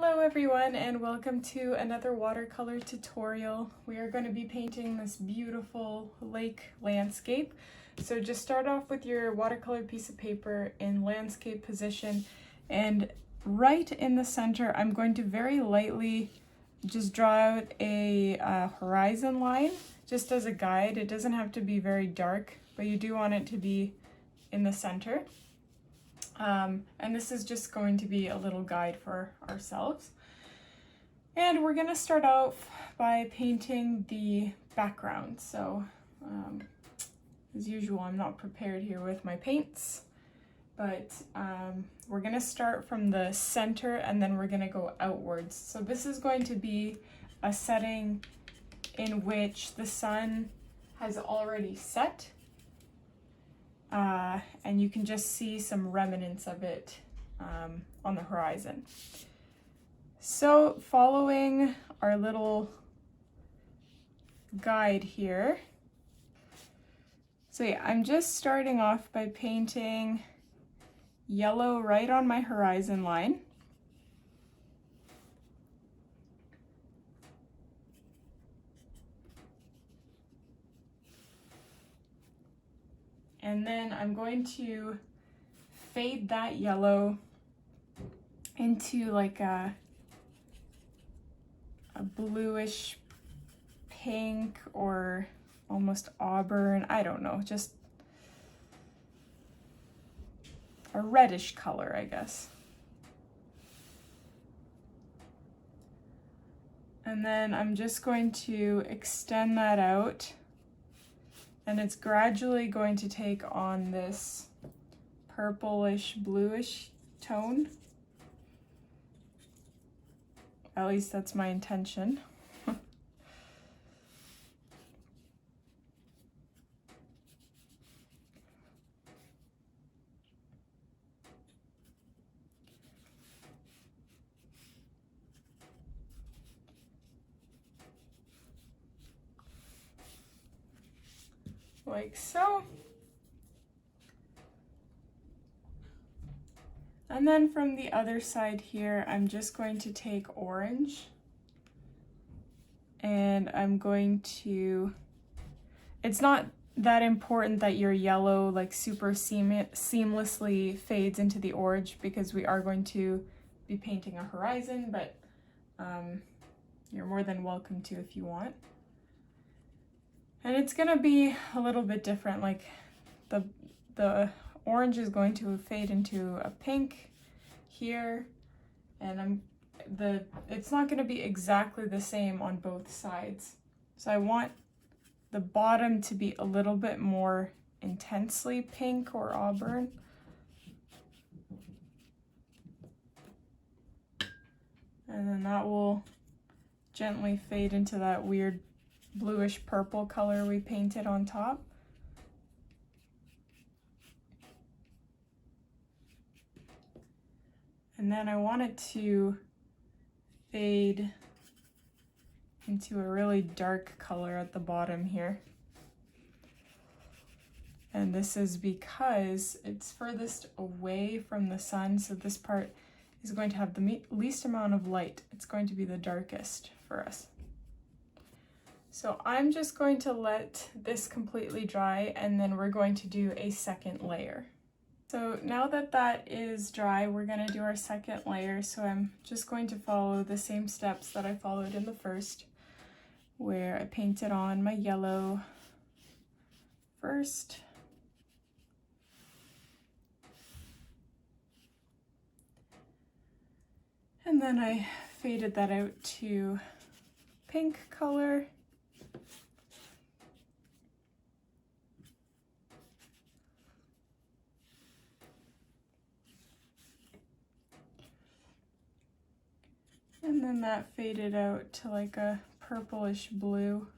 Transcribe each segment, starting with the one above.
Hello everyone and welcome to another watercolor tutorial. We are going to be painting this beautiful lake landscape. So just start off with your watercolor piece of paper in landscape position, and right in the center I'm going to very lightly just draw out a horizon line just as a guide. It doesn't have to be very dark, but you do want it to be in the center. And this is just going to be a little guide for ourselves. And we're going to start off by painting the background. So as usual, I'm not prepared here with my paints, but we're going to start from the center and then we're going to go outwards. So this is going to be a setting in which the sun has already set. And you can just see some remnants of it on the horizon. So following our little guide here, so yeah, I'm just starting off by painting yellow right on my horizon line. And then I'm going to fade that yellow into like a bluish pink or almost auburn, I don't know, just a reddish color, I guess. And then I'm just going to extend that out. And it's gradually going to take on this purplish bluish tone. At least that's my intention. Like so. And then from the other side here, I'm just going to take orange and I'm going to, it's not that important that your yellow like super seamlessly fades into the orange because we are going to be painting a horizon, but you're more than welcome to if you want. And it's gonna be a little bit different, like the orange is going to fade into a pink here, and it's not gonna be exactly the same on both sides. So I want the bottom to be a little bit more intensely pink or auburn. And then that will gently fade into that weird bluish purple color we painted on top. And then I want it to fade into a really dark color at the bottom here. And this is because it's furthest away from the sun, so this part is going to have the least amount of light. It's going to be the darkest for us. So I'm just going to let this completely dry and then we're going to do a second layer. So now that that is dry, we're going to do our second layer. So I'm just going to follow the same steps that I followed in the first, where I painted on my yellow first. And then I faded that out to pink color. And then that faded out to like a purplish blue.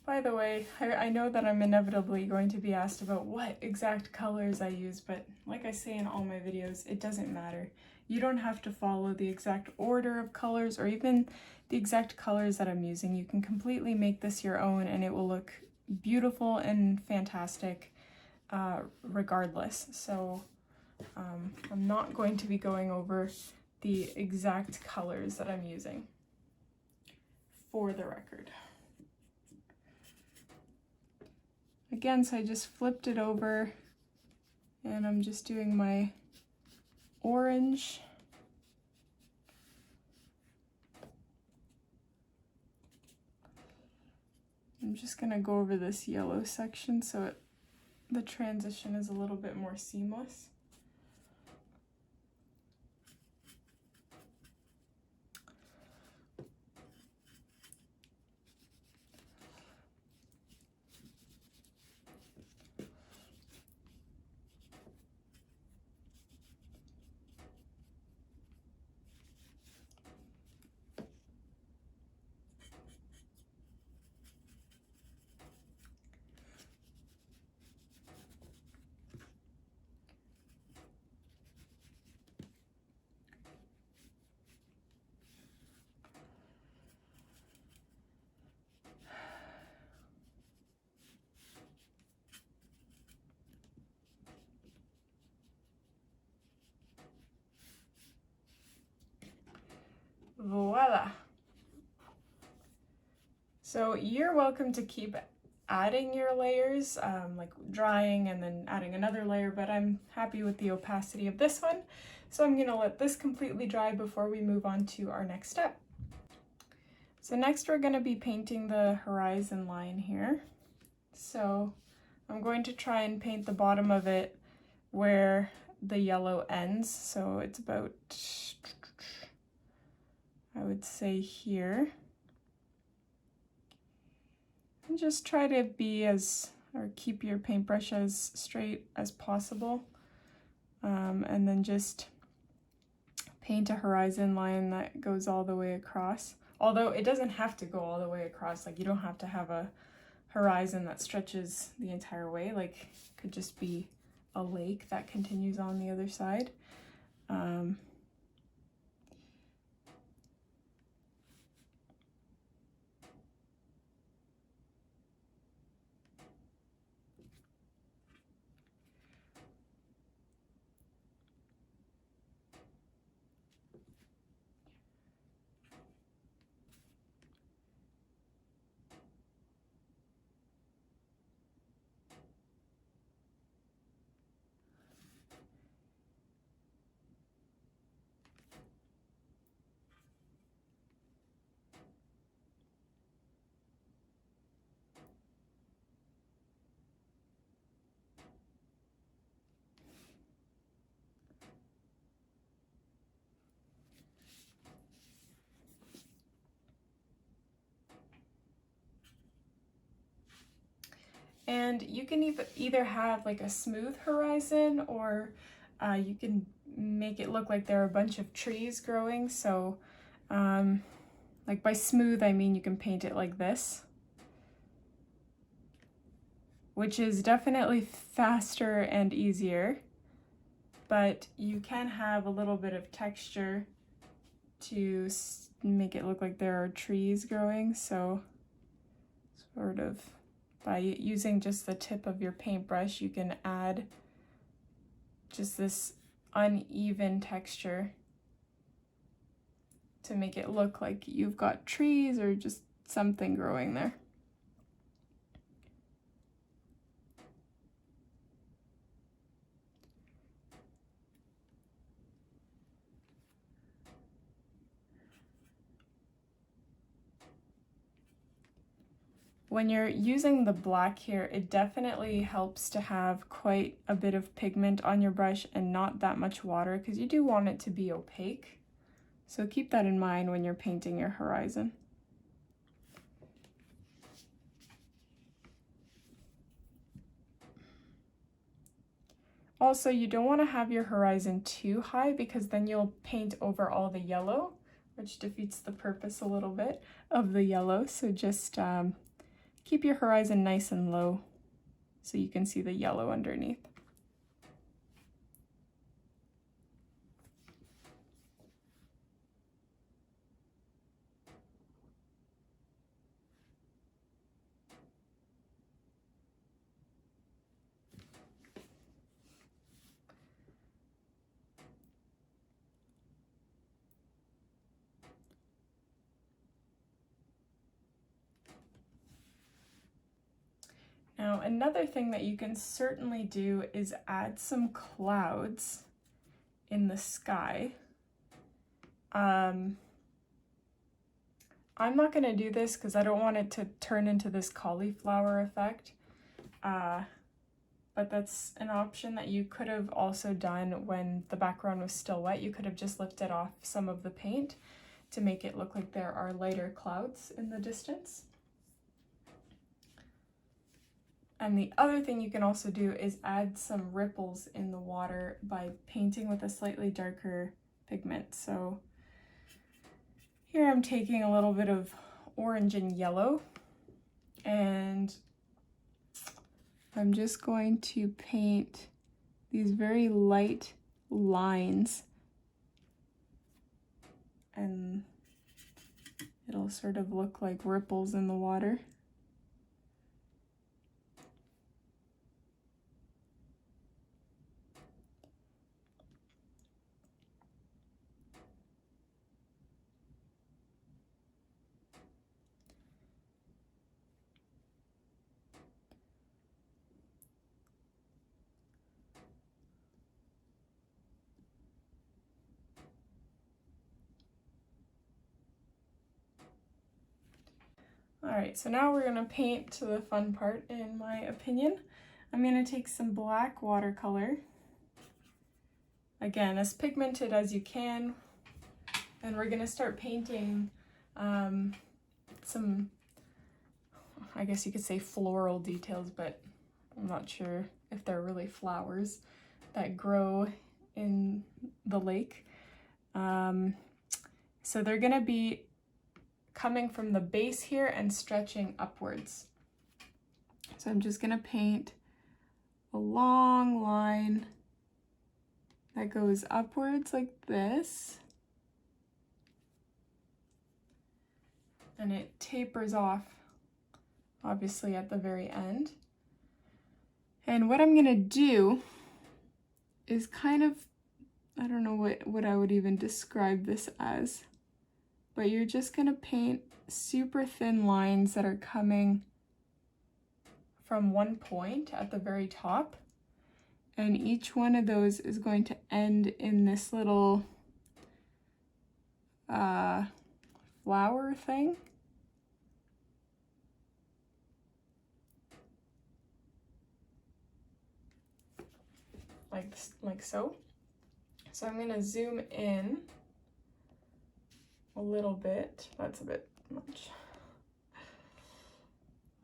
By the way, I know that I'm inevitably going to be asked about what exact colors I use, but like I say in all my videos, it doesn't matter. you don't have to follow the exact order of colors or even the exact colors that I'm using. You can completely make this your own and it will look beautiful and fantastic regardless. So I'm not going to be going over the exact colors that I'm using for the record. Again, so I just flipped it over and I'm just doing my orange. I'm just gonna go over this yellow section so the transition is a little bit more seamless. Voila! So you're welcome to keep adding your layers, like drying and then adding another layer, but I'm happy with the opacity of this one. So I'm gonna let this completely dry before we move on to our next step. So next we're gonna be painting the horizon line here. So I'm going to try and paint the bottom of it where the yellow ends. So it's about, I would say here. And just try to be or keep your paintbrush as straight as possible. And then just paint a horizon line that goes all the way across. Although it doesn't have to go all the way across, like you don't have to have a horizon that stretches the entire way, like it could just be a lake that continues on the other side. And you can either have like a smooth horizon or you can make it look like there are a bunch of trees growing. So like by smooth, I mean you can paint it like this, which is definitely faster and easier, but you can have a little bit of texture to make it look like there are trees growing. So sort of by using just the tip of your paintbrush, you can add just this uneven texture to make it look like you've got trees or just something growing there. When you're using the black here, it definitely helps to have quite a bit of pigment on your brush and not that much water, because you do want it to be opaque. So keep that in mind when you're painting your horizon. Also, you don't want to have your horizon too high because then you'll paint over all the yellow, which defeats the purpose a little bit of the yellow. So just keep your horizon nice and low so you can see the yellow underneath. Now, another thing that you can certainly do is add some clouds in the sky. I'm not going to do this because I don't want it to turn into this cauliflower effect, but that's an option that you could have also done when the background was still wet. You could have just lifted off some of the paint to make it look like there are lighter clouds in the distance. And the other thing you can also do is add some ripples in the water by painting with a slightly darker pigment. So here I'm taking a little bit of orange and yellow, and I'm just going to paint these very light lines, and it'll sort of look like ripples in the water. Alright, so now we're going to paint to the fun part, in my opinion. I'm going to take some black watercolor, again as pigmented as you can, and we're going to start painting some, I guess you could say floral details, but I'm not sure if they're really flowers that grow in the lake. So they're going to be coming from the base here and stretching upwards. So I'm just going to paint a long line that goes upwards like this, and it tapers off obviously at the very end. And what I'm going to do is kind of, I don't know what I would even describe this as, but you're just going to paint super thin lines that are coming from one point at the very top, and each one of those is going to end in this little flower thing. Like so. So I'm going to zoom in a little bit. That's a bit much.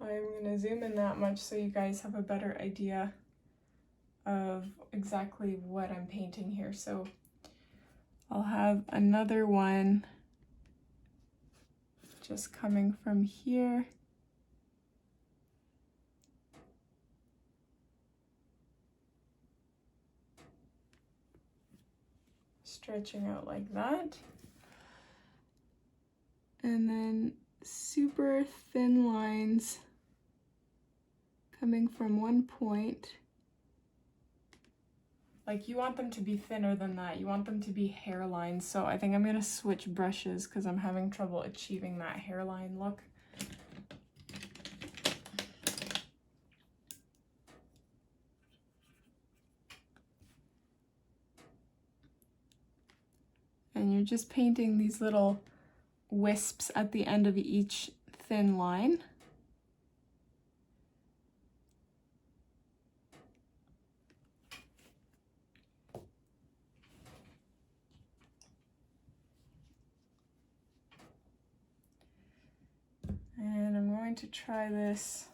I'm going to zoom in that much so you guys have a better idea of exactly what I'm painting here. So I'll have another one just coming from here. Stretching out like that. And then super thin lines coming from one point. Like, you want them to be thinner than that. You want them to be hairlines. So I think I'm going to switch brushes because I'm having trouble achieving that hairline look. And you're just painting these little wisps at the end of each thin line. And I'm going to try this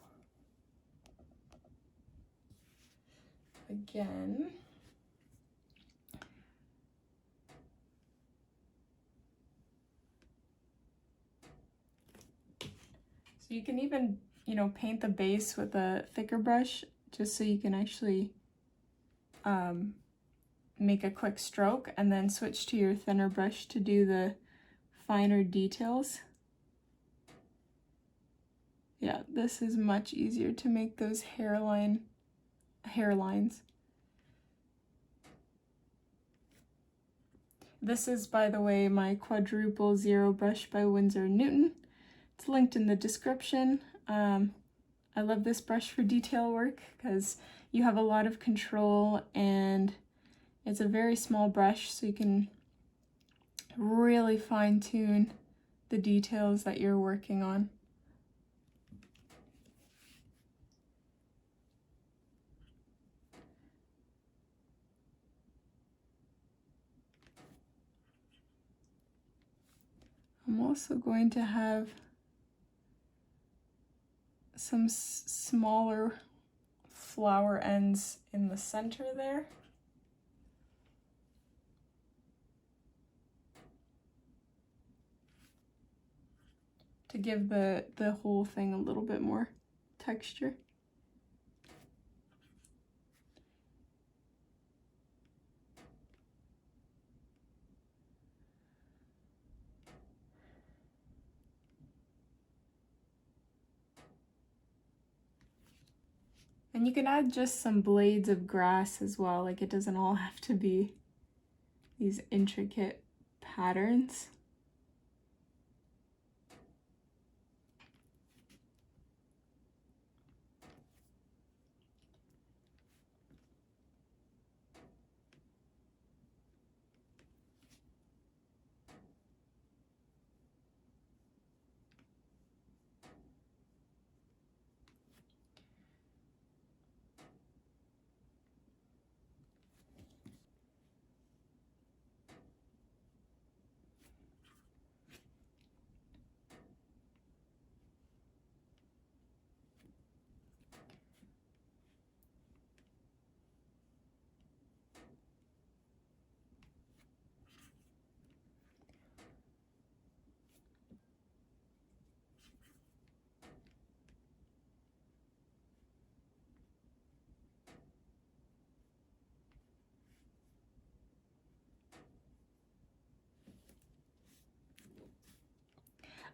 again. So you can even, paint the base with a thicker brush just so you can actually make a quick stroke, and then switch to your thinner brush to do the finer details. Yeah, this is much easier to make those hairlines. This is, by the way, my quadruple zero brush by Winsor & Newton. It's linked in the description. I love this brush for detail work because you have a lot of control and it's a very small brush, so you can really fine tune the details that you're working on. I'm also going to have some smaller flower ends in the center there. To give the whole thing a little bit more texture. And you can add just some blades of grass as well, like it doesn't all have to be these intricate patterns.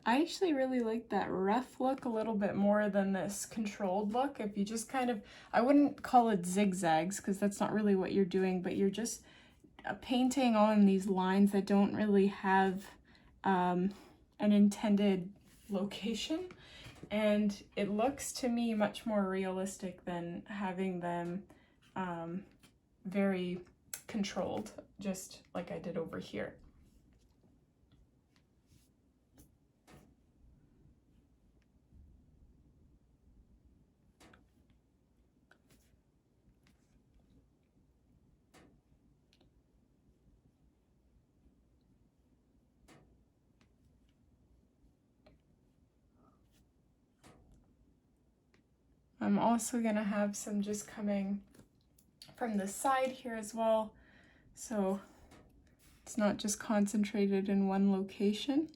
I actually really like that rough look a little bit more than this controlled look. If you just kind of, I wouldn't call it zigzags because that's not really what you're doing, but you're just painting on these lines that don't really have an intended location. And it looks to me much more realistic than having them very controlled, just like I did over here. I'm also gonna have some just coming from the side here as well, so it's not just concentrated in one location.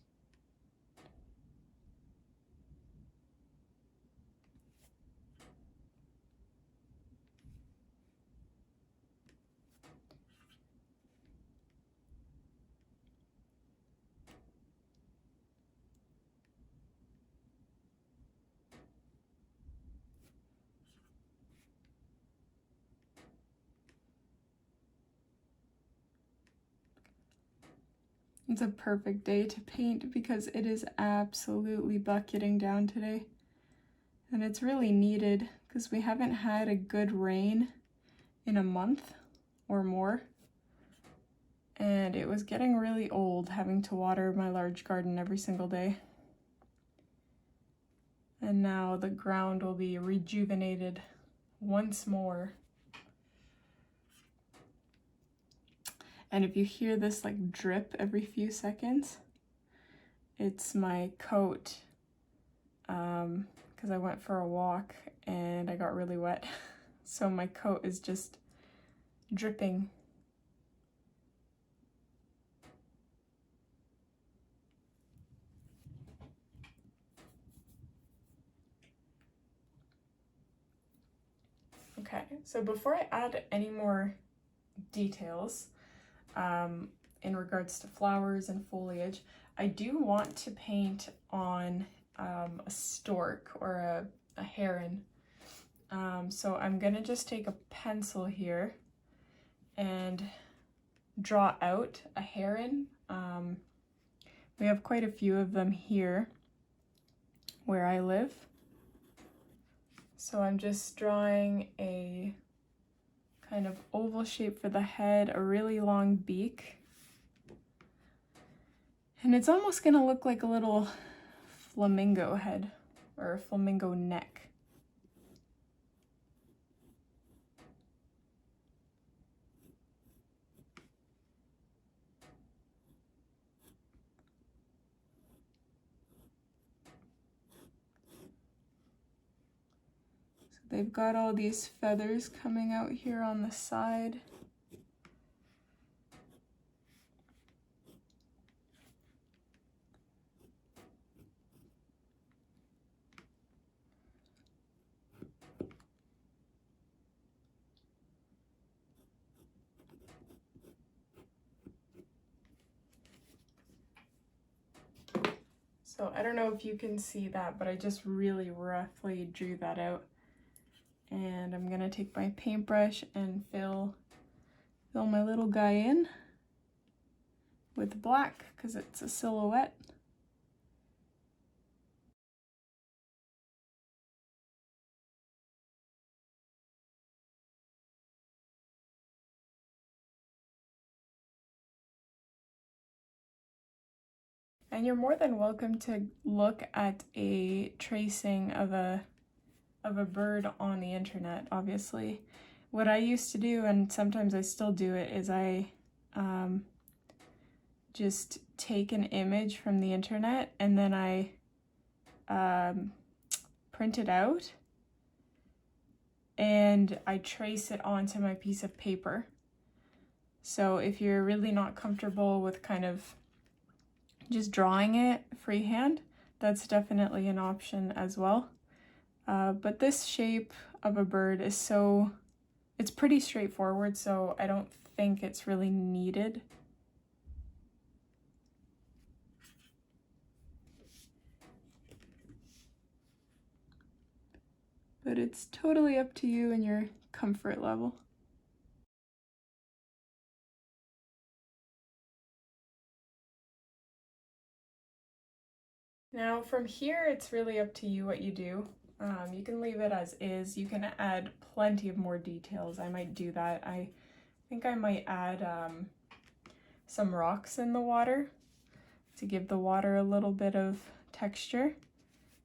It's a perfect day to paint because it is absolutely bucketing down today. And it's really needed because we haven't had a good rain in a month or more. And it was getting really old having to water my large garden every single day. And now the ground will be rejuvenated once more. And if you hear this like drip every few seconds, it's my coat, because I went for a walk and I got really wet. So my coat is just dripping. Okay, so before I add any more details, in regards to flowers and foliage, I do want to paint on a stork or a heron. So I'm gonna just take a pencil here and draw out a heron. We have quite a few of them here where I live. So I'm just drawing a kind of oval shape for the head, a really long beak. And it's almost gonna look like a little flamingo head or a flamingo neck. They've got all these feathers coming out here on the side. So I don't know if you can see that, but I just really roughly drew that out. And I'm gonna take my paintbrush and fill my little guy in with black because it's a silhouette. And you're more than welcome to look at a tracing of a bird on the internet, obviously. What I used to do, and sometimes I still do it, is I just take an image from the internet and then I print it out and I trace it onto my piece of paper. So if you're really not comfortable with kind of just drawing it freehand, that's definitely an option as well. But this shape of a bird is it's pretty straightforward, so I don't think it's really needed. But it's totally up to you and your comfort level. Now from here, it's really up to you what you do. You can leave it as is. You can add plenty of more details. I might do that. I think I might add some rocks in the water to give the water a little bit of texture.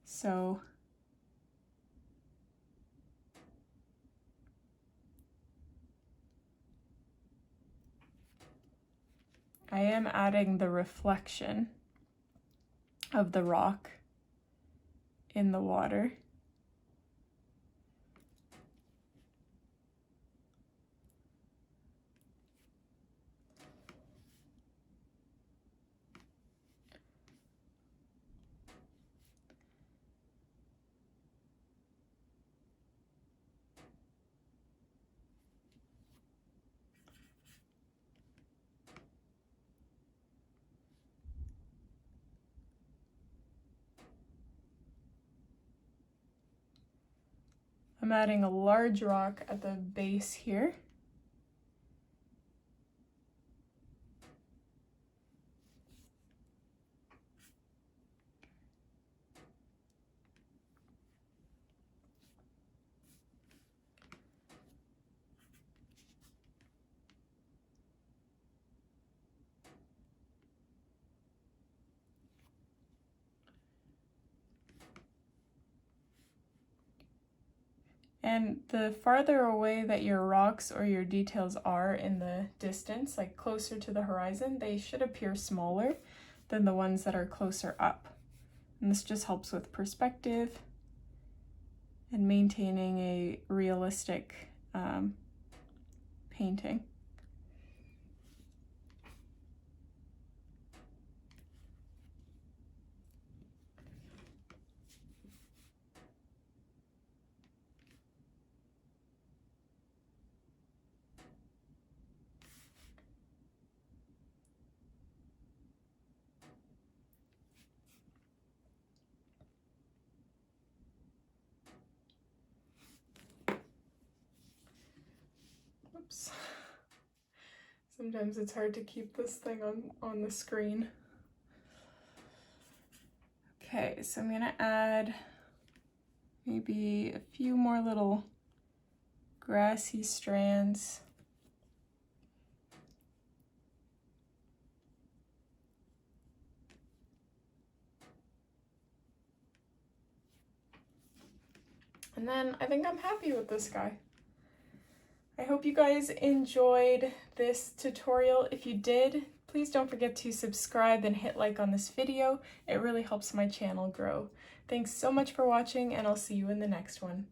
So I am adding the reflection of the rock in the water. I'm adding a large rock at the base here. And the farther away that your rocks or your details are in the distance, like closer to the horizon, they should appear smaller than the ones that are closer up. And this just helps with perspective and maintaining a realistic painting. Oops. Sometimes it's hard to keep this thing on the screen. Okay, so I'm gonna add maybe a few more little grassy strands. And then I think I'm happy with this guy. I hope you guys enjoyed this tutorial. If you did, please don't forget to subscribe and hit like on this video. It really helps my channel grow. Thanks so much for watching, and I'll see you in the next one.